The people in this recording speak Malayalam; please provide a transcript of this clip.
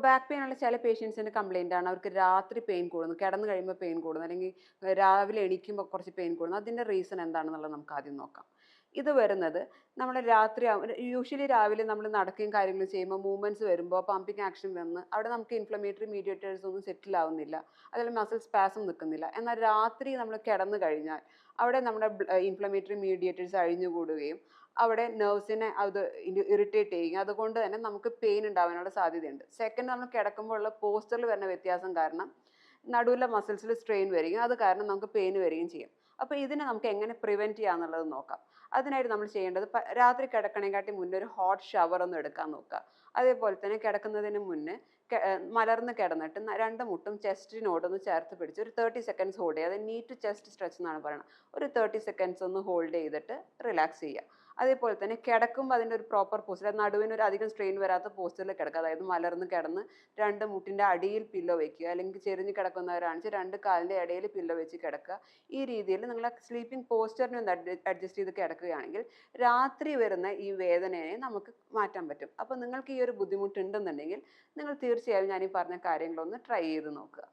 ബാക്ക് പെയിൻ ഉള്ള ചില പേഷ്യൻസിൻ്റെ കംപ്ലയിൻ്റ് ആണ് അവർക്ക് രാത്രി പെയിൻ കൂടുന്നു, കിടന്ന് കഴിയുമ്പോൾ പെയിൻ കൂടുന്നു, അല്ലെങ്കിൽ രാവിലെ എണീക്കുമ്പോൾ കുറച്ച് പെയിൻ കൂടുന്നു. അതിൻ്റെ റീസൺ എന്താണെന്നുള്ളത് നമുക്ക് ആദ്യം നോക്കാം. ഇത് വരുന്നത് നമ്മൾ രാത്രി യൂഷ്വലി രാവിലെ നമ്മൾ നടക്കുകയും കാര്യങ്ങളും ചെയ്യുമ്പോൾ മൂവ്മെൻറ്റ്സ് വരുമ്പോൾ പമ്പിങ് ആക്ഷൻ വന്ന് അവിടെ നമുക്ക് ഇൻഫ്ലമേറ്ററി മീഡിയേറ്റേഴ്സ് ഒന്നും സെറ്റിൽ ആവുന്നില്ല, അതിൽ മസിൽ സ്പാസം നിൽക്കുന്നില്ല. എന്നാൽ രാത്രി നമ്മൾ കിടന്നു കഴിഞ്ഞാൽ അവിടെ നമ്മുടെ ഇൻഫ്ലമേറ്ററി മീഡിയേറ്റേഴ്സ് അഴിഞ്ഞുകൂടുകയും അവിടെ നെർവ്സിനെ അത് ഇറിറ്റേറ്റ് ചെയ്യുകയും അതുകൊണ്ട് തന്നെ നമുക്ക് പെയിൻ ഉണ്ടാവാനുള്ള സാധ്യതയുണ്ട്. സെക്കൻഡ്, നമ്മൾ കിടക്കുമ്പോൾ ഉള്ള പോസ്റ്ററിൽ വരുന്ന വ്യത്യാസം കാരണം നടുവിലെ മസിൽസിൽ സ്ട്രെയിൻ വരികയും അത് കാരണം നമുക്ക് പെയിൻ വരികയും ചെയ്യും. അപ്പോൾ ഇതിനെ നമുക്ക് എങ്ങനെ പ്രിവെൻറ്റ് ചെയ്യാന്നുള്ളത് നോക്കാം. അതിനായിട്ട് നമ്മൾ ചെയ്യേണ്ടത് രാത്രി കിടക്കണേക്കാട്ടി മുന്നേ ഒരു ഹോട്ട് ഷവർ ഒന്ന് എടുക്കാൻ നോക്കുക. അതേപോലെ തന്നെ കിടക്കുന്നതിന് മുന്നേ മലർന്ന് കിടന്നിട്ട് രണ്ട് മുട്ടും ചെസ്റ്റിനോടൊന്ന് ചേർത്ത് പിടിച്ച് ഒരു 30 സെക്കൻഡ്സ് ഹോൾഡ് ചെയ്യുക. അത് നീ ടു ചെസ്റ്റ് സ്ട്രെച്ച് എന്നാണ് പറയുന്നത്. ഒരു 30 സെക്കൻഡ്സ് ഒന്ന് ഹോൾഡ് ചെയ്തിട്ട് റിലാക്സ് ചെയ്യുക. അതേപോലെ തന്നെ കിടക്കുമ്പോൾ അതിൻ്റെ ഒരു പ്രോപ്പർ പോസ്റ്റർ, നടുവിന് ഒരു അധികം സ്ട്രെയിൻ വരാത്ത പോസ്റ്ററിൽ കിടക്കുക. അതായത് മലർന്ന് കിടന്ന് രണ്ട് മുട്ടിൻ്റെ അടിയിൽ പില്ലോ വയ്ക്കുക, അല്ലെങ്കിൽ ചെരിഞ്ഞ് കിടക്കുന്നവരാണെങ്കിൽ രണ്ട് കാലിൻ്റെ ഇടയിൽ പില്ലോ വെച്ച് കിടക്കുക. ഈ രീതിയിൽ നിങ്ങൾ സ്ലീപ്പിംഗ് പോസ്റ്ററിനെ ഒന്ന് അഡ്ജസ്റ്റ് ചെയ്ത് കിടക്കുകയാണെങ്കിൽ രാത്രി വരുന്ന ഈ വേദനയെ നമുക്ക് മാറ്റാൻ പറ്റും. അപ്പോൾ നിങ്ങൾക്ക് ഈ ഒരു ബുദ്ധിമുട്ടുണ്ടെന്നുണ്ടെങ്കിൽ നിങ്ങൾ തീർച്ചയായും ഞാൻ ഈ പറഞ്ഞ കാര്യങ്ങളൊന്ന് ട്രൈ ചെയ്ത് നോക്കുക.